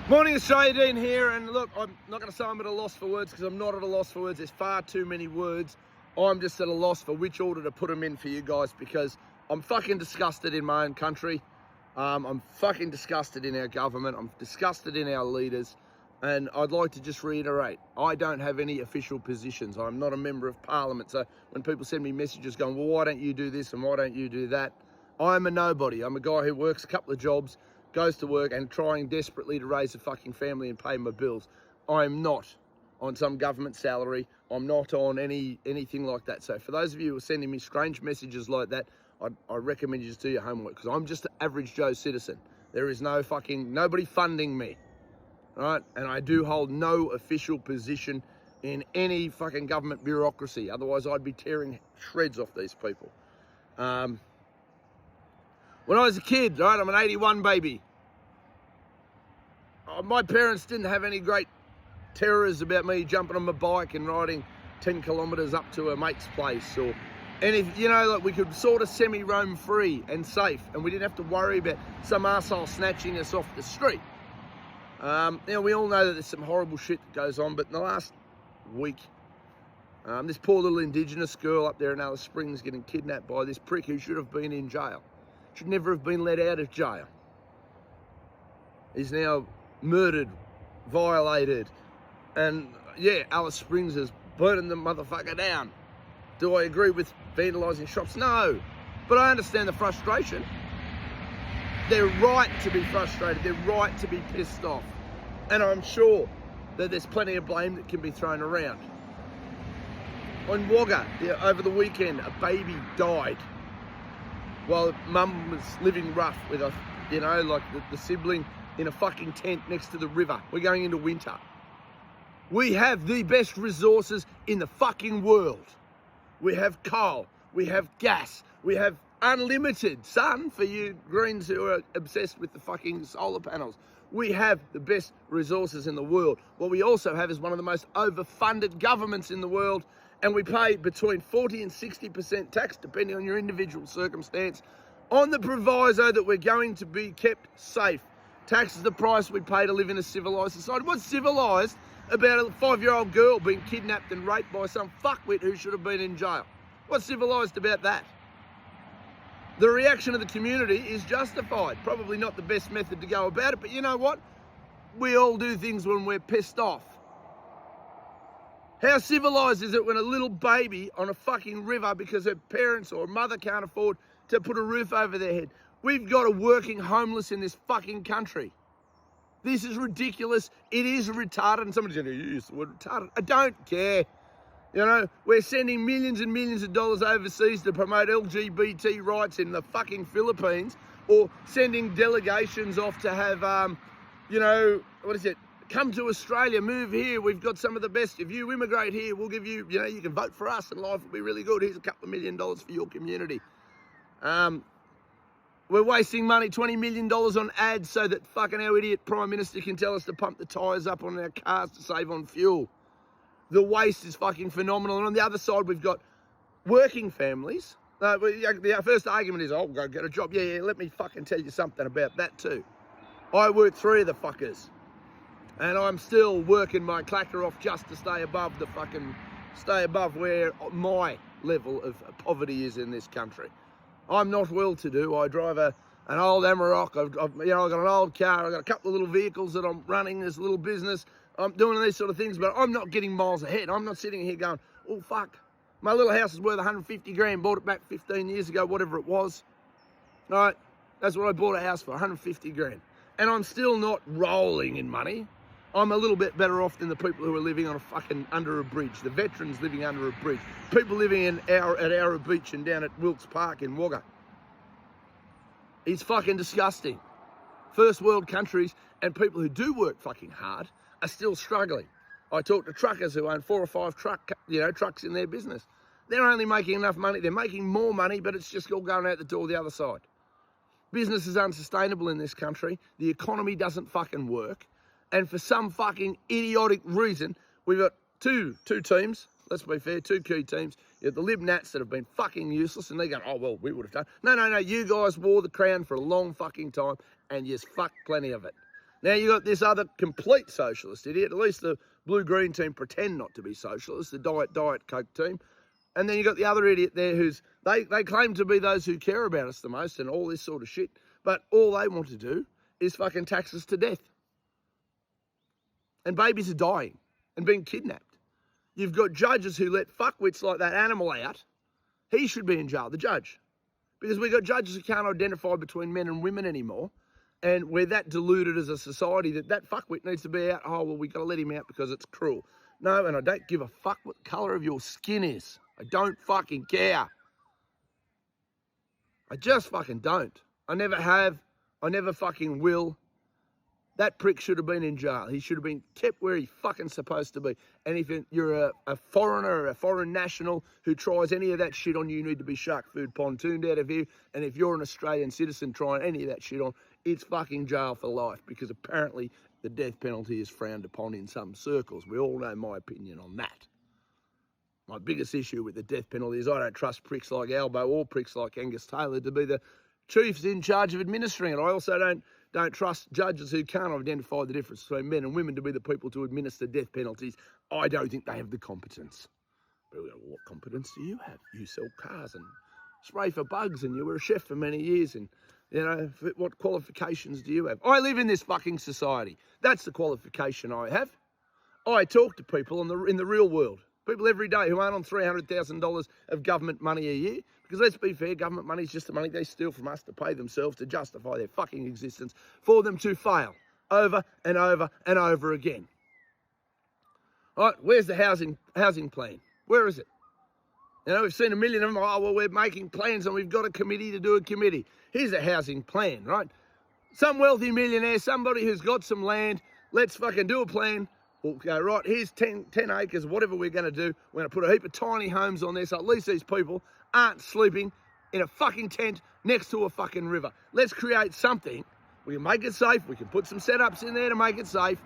Morning, Australia, Dean here, and look, I'm not going to say I'm at a loss for words because I'm not at a loss for words. There's far too many words. I'm just at a loss for which order to put them in for you guys because I'm fucking disgusted in my own country. I'm fucking disgusted in our government. I'm disgusted in our leaders, and I'd like to just reiterate, I don't have any official positions. I'm not a member of parliament, so when people send me messages going, well, why don't you do this and why don't you do that? I'm a nobody. I'm a guy who works a couple of jobs, goes to work and trying desperately to raise a fucking family and pay my bills. I'm not on some government salary. I'm not on anything like that. So for those of you who are sending me strange messages like that, I recommend you just do your homework because I'm just an average Joe citizen. There is nobody funding me, right? And I do hold no official position in any fucking government bureaucracy. Otherwise, I'd be tearing shreds off these people. When I was a kid, right, I'm an 81 baby. My parents didn't have any great terrors about me jumping on my bike and riding 10 kilometres up to a mate's place, or like we could sort of semi-roam free and safe, and we didn't have to worry about some arsehole snatching us off the street. We all know that there's some horrible shit that goes on, but in the last week, this poor little Indigenous girl up there in Alice Springs getting kidnapped by this prick who should have been in jail. Should never have been let out of jail. He's now murdered, violated, and yeah, Alice Springs is burning the motherfucker down. Do I agree with vandalising shops? No, but I understand the frustration. They're right to be frustrated. They're right to be pissed off. And I'm sure that there's plenty of blame that can be thrown around. On Wagga, over the weekend, a baby died while mum was living rough with the sibling in a fucking tent next to the river. We're going into winter. We have the best resources in the fucking world. We have coal, we have gas, we have unlimited sun for you Greens who are obsessed with the fucking solar panels. We have the best resources in the world. What we also have is one of the most overfunded governments in the world, and we pay between 40 and 60% tax, depending on your individual circumstance, on the proviso that we're going to be kept safe. Tax is the price we pay to live in a civilised society. What's civilised about a 5-year-old girl being kidnapped and raped by some fuckwit who should have been in jail? What's civilised about that? The reaction of the community is justified. Probably not the best method to go about it, but you know what? We all do things when we're pissed off. How civilised is it when a little baby on a fucking river because her parents or mother can't afford to put a roof over their head? We've got a working homeless in this fucking country. This is ridiculous. It is retarded. And somebody's going to use the word retarded. I don't care. We're sending millions and millions of dollars overseas to promote LGBT rights in the fucking Philippines, or sending delegations off to have, come to Australia, move here. We've got some of the best. If you immigrate here, we'll give you, you can vote for us and life will be really good. Here's a couple of $1 million for your community. We're wasting money, $20 million on ads so that fucking our idiot Prime Minister can tell us to pump the tyres up on our cars to save on fuel. The waste is fucking phenomenal. And on the other side, we've got working families. The first argument is, oh, go get a job. Yeah, let me fucking tell you something about that too. I work 3 of the fuckers. And I'm still working my clacker off just to stay above where my level of poverty is in this country. I'm not well-to-do. I drive an old Amarok. I've got an old car. I've got a couple of little vehicles that I'm running this little business. I'm doing these sort of things, but I'm not getting miles ahead. I'm not sitting here going, oh, fuck. My little house is worth 150 grand. Bought it back 15 years ago, whatever it was. All right? That's what I bought a house for, 150 grand. And I'm still not rolling in money. I'm a little bit better off than the people who are living on under a bridge, the veterans living under a bridge, people living at Arrow Beach and down at Wilkes Park in Wagga. It's fucking disgusting. First world countries and people who do work fucking hard are still struggling. I talk to truckers who own 4 or 5 trucks in their business. They're only making enough money. They're making more money, but it's just all going out the door the other side. Business is unsustainable in this country. The economy doesn't fucking work. And for some fucking idiotic reason, we've got two teams, let's be fair, 2 key teams. You have the Lib Nats that have been fucking useless, and they're going, oh, well, we would have done. No, you guys wore the crown for a long fucking time, and you fucked plenty of it. Now you got this other complete socialist idiot. At least the blue-green team pretend not to be socialist, the diet Coke team. And then you got the other idiot there who's, they claim to be those who care about us the most and all this sort of shit. But all they want to do is fucking tax us to death. And babies are dying and being kidnapped. You've got judges who let fuckwits like that animal out. He should be in jail, the judge. Because we've got judges who can't identify between men and women anymore. And we're that deluded as a society that fuckwit needs to be out. Oh, well, we've got to let him out because it's cruel. No, and I don't give a fuck what the colour of your skin is. I don't fucking care. I just fucking don't. I never have. I never fucking will. That prick should have been in jail. He should have been kept where he fucking supposed to be. And if you're a foreigner or a foreign national who tries any of that shit on you, you need to be shark food pontooned out of here. And if you're an Australian citizen trying any of that shit on, it's fucking jail for life, because apparently the death penalty is frowned upon in some circles. We all know my opinion on that. My biggest issue with the death penalty is I don't trust pricks like Albo or pricks like Angus Taylor to be the chiefs in charge of administering it. I also don't trust judges who can't identify the difference between men and women to be the people to administer death penalties. I don't think they have the competence. But what competence do you have? You sell cars and spray for bugs, and you were a chef for many years, and you know, what qualifications do you have? I live in this fucking society. That's the qualification I have. I talk to people in the real world. People every day who aren't on $300,000 of government money a year. Because let's be fair, government money is just the money they steal from us to pay themselves to justify their fucking existence, for them to fail over and over and over again. All right, where's the housing plan? Where is it? You know, we've seen a million of them. Oh, well, we're making plans and we've got a committee to do a committee. Here's a housing plan, right? Some wealthy millionaire, somebody who's got some land, let's fucking do a plan. We'll go, right, here's 10 acres, whatever we're going to do. We're going to put a heap of tiny homes on there so at least these people aren't sleeping in a fucking tent next to a fucking river. Let's create something. We can make it safe. We can put some setups in there to make it safe.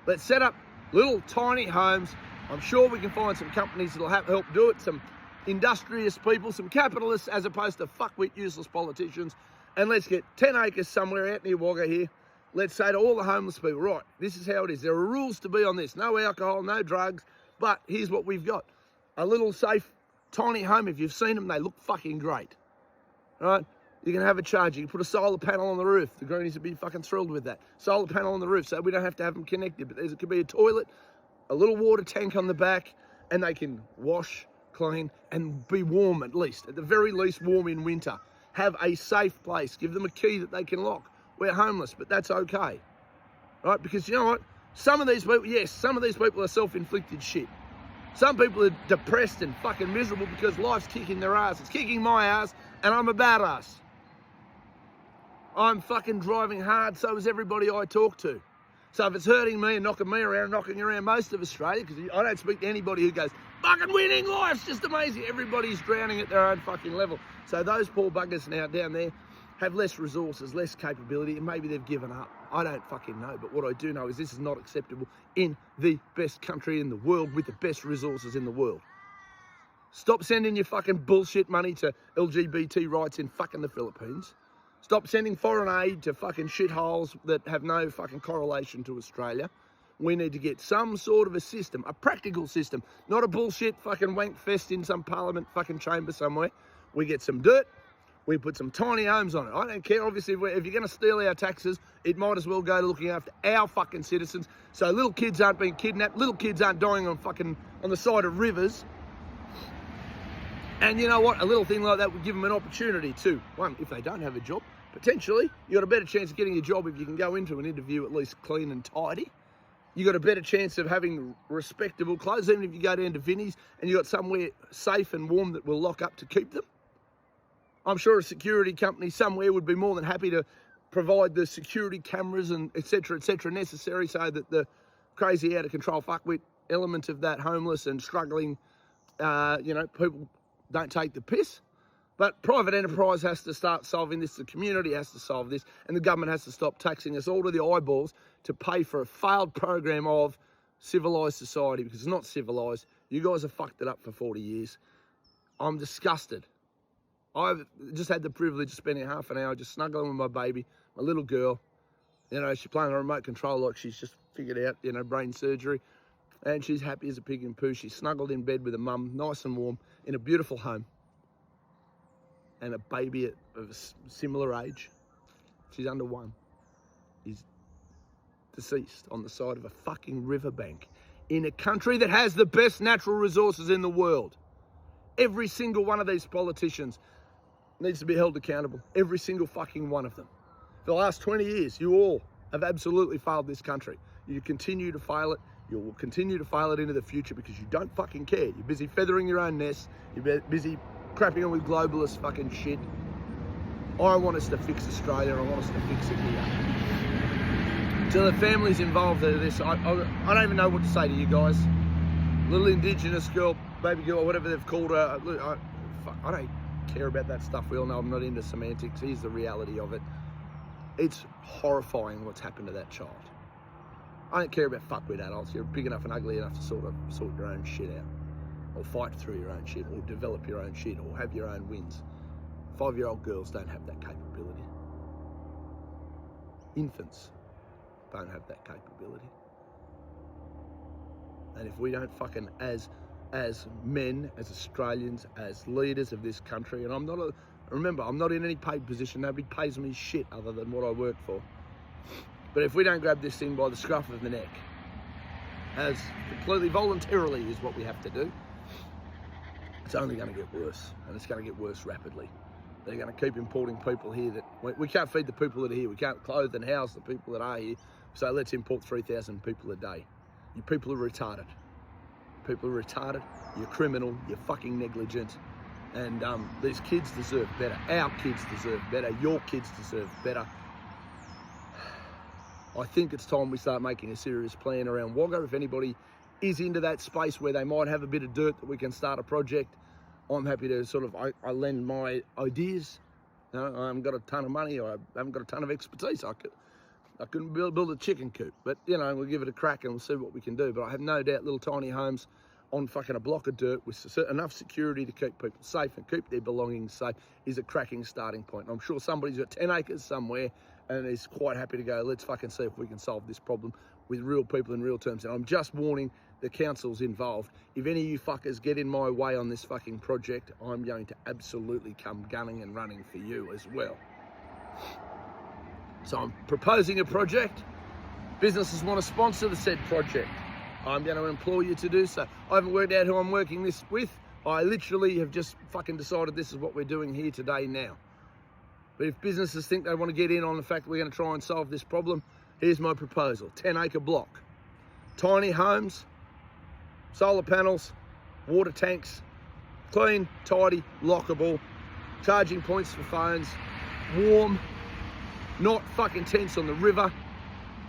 Let's set up little tiny homes. I'm sure we can find some companies that'll help do it, some industrious people, some capitalists, as opposed to fuckwit useless politicians. And let's get 10 acres somewhere out near Wagga here. Let's say to all the homeless people, right, this is how it is. There are rules to be on this. No alcohol, no drugs, but here's what we've got. A little safe, tiny home. If you've seen them, they look fucking great, right? You can have a charger. You can put a solar panel on the roof. The Greenies would be fucking thrilled with that. Solar panel on the roof, so we don't have to have them connected. But it could be a toilet, a little water tank on the back, and they can wash, clean, and be warm at least. At the very least, warm in winter. Have a safe place. Give them a key that they can lock. We're homeless, but that's okay, right? Because you know what? Some of these people, yes, some of these people are self-inflicted shit. Some people are depressed and fucking miserable because life's kicking their ass. It's kicking my ass, and I'm a badass. I'm fucking driving hard, so is everybody I talk to. So if it's hurting me and knocking me around, knocking around most of Australia, because I don't speak to anybody who goes, fucking winning, life's just amazing. Everybody's drowning at their own fucking level. So those poor buggers now down there have less resources, less capability, and maybe they've given up. I don't fucking know, but what I do know is this is not acceptable in the best country in the world with the best resources in the world. Stop sending your fucking bullshit money to LGBT rights in fucking the Philippines. Stop sending foreign aid to fucking shitholes that have no fucking correlation to Australia. We need to get some sort of a system, a practical system, not a bullshit fucking wank fest in some parliament fucking chamber somewhere. We get some dirt. We put some tiny homes on it. I don't care, obviously, if you're going to steal our taxes, it might as well go to looking after our fucking citizens so little kids aren't being kidnapped, little kids aren't dying on the side of rivers. And you know what? A little thing like that would give them an opportunity to, one, if they don't have a job, potentially, you got a better chance of getting a job if you can go into an interview at least clean and tidy. You got a better chance of having respectable clothes, even if you go down to Vinnie's and you got somewhere safe and warm that will lock up to keep them. I'm sure a security company somewhere would be more than happy to provide the security cameras and et cetera, necessary so that the crazy, out of control fuckwit element of that homeless and struggling, people don't take the piss. But private enterprise has to start solving this. The community has to solve this. And the government has to stop taxing us all to the eyeballs to pay for a failed program of civilised society, because it's not civilised. You guys have fucked it up for 40 years. I'm disgusted. I've just had the privilege of spending half an hour just snuggling with my baby, my little girl, You know, she's playing a remote control like she's just figured out, you know, brain surgery. And she's happy as a pig in poo. She's snuggled in bed with her mum, nice and warm, in a beautiful home. And a baby of a similar age, she's under 1, is deceased on the side of a fucking riverbank in a country that has the best natural resources in the world. Every single one of these politicians needs to be held accountable. Every single fucking one of them. For the last 20 years, you all have absolutely failed this country. You continue to fail it. You will continue to fail it into the future because you don't fucking care. You're busy feathering your own nest. You're busy crapping on with globalist fucking shit. I want us to fix Australia. I want us to fix it here. So the families involved in this, I don't even know what to say to you guys. Little Indigenous girl, baby girl, whatever they've called her. Look, I don't care about that stuff. We all know I'm not into semantics. Here's the reality of it. It's horrifying what's happened to that child. I don't care about fuckwit adults. You're big enough and ugly enough to sort your own shit out, or fight through your own shit, or develop your own shit, or have your own wins. 5-year-old girls don't have that capability. Infants don't have that capability. And if we don't fucking, as men, as Australians, as leaders of this country, and remember, I'm not in any paid position. Nobody pays me shit other than what I work for. But if we don't grab this thing by the scruff of the neck, as completely voluntarily is what we have to do, it's only going to get worse, and it's going to get worse rapidly. They're going to keep importing people here that we can't feed the people that are here. We can't clothe and house the people that are here. So let's import 3,000 people a day. You people are retarded. People are retarded. You're criminal. You're fucking negligent. And these kids deserve better. Our kids deserve better. Your kids deserve better. I think it's time we start making a serious plan around Wagga. If anybody is into that space where they might have a bit of dirt that we can start a project, I'm happy to sort of, I lend my ideas. You know, I haven't got a ton of money, or I haven't got a ton of expertise. I couldn't build a chicken coop, but you know, we'll give it a crack and we'll see what we can do. But I have no doubt little tiny homes on fucking a block of dirt with enough security to keep people safe and keep their belongings safe is a cracking starting point. And I'm sure somebody's got 10 acres somewhere and is quite happy to go, let's fucking see if we can solve this problem with real people in real terms. And I'm just warning the councils involved, if any of you fuckers get in my way on this fucking project, I'm going to absolutely come gunning and running for you as well. So I'm proposing a project. Businesses want to sponsor the said project. I'm going to implore you to do so. I haven't worked out who I'm working this with. I literally have just fucking decided this is what we're doing here today now. But if businesses think they want to get in on the fact that we're going to try and solve this problem, here's my proposal. 10-acre block. Tiny homes, solar panels, water tanks, clean, tidy, lockable, charging points for phones, warm, not fucking tents on the river,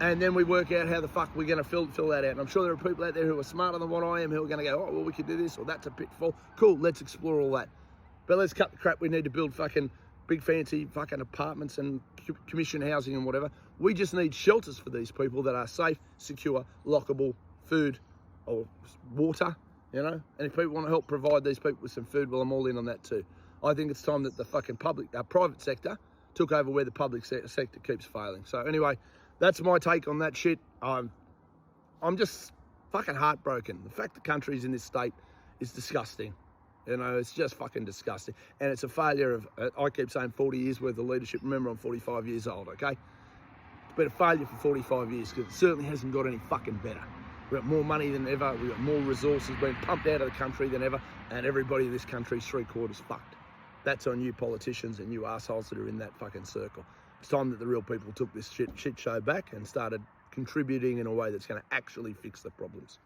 and then we work out how the fuck we're going to fill that out. And I'm sure there are people out there who are smarter than what I am who are going to go, oh, well, we could do this, or that's a pitfall. Cool, let's explore all that. But let's cut the crap. We need to build fucking big fancy fucking apartments and commission housing and whatever. We just need shelters for these people that are safe, secure, lockable, food or water, you know. And if people want to help provide these people with some food, well, I'm all in on that too. I think it's time that the fucking private sector took over where the public sector keeps failing. So anyway, that's my take on that shit. I'm just fucking heartbroken. The fact the country's in this state is disgusting. You know, it's just fucking disgusting. And it's a failure of, I keep saying 40 years worth of leadership. Remember, I'm 45 years old, okay? It's been a failure for 45 years because it certainly hasn't got any fucking better. We've got more money than ever. We've got more resources being pumped out of the country than ever. And everybody in this country is 3/4 fucked. That's on you politicians and you assholes that are in that fucking circle. It's time that the real people took this shit show back and started contributing in a way that's going to actually fix the problems.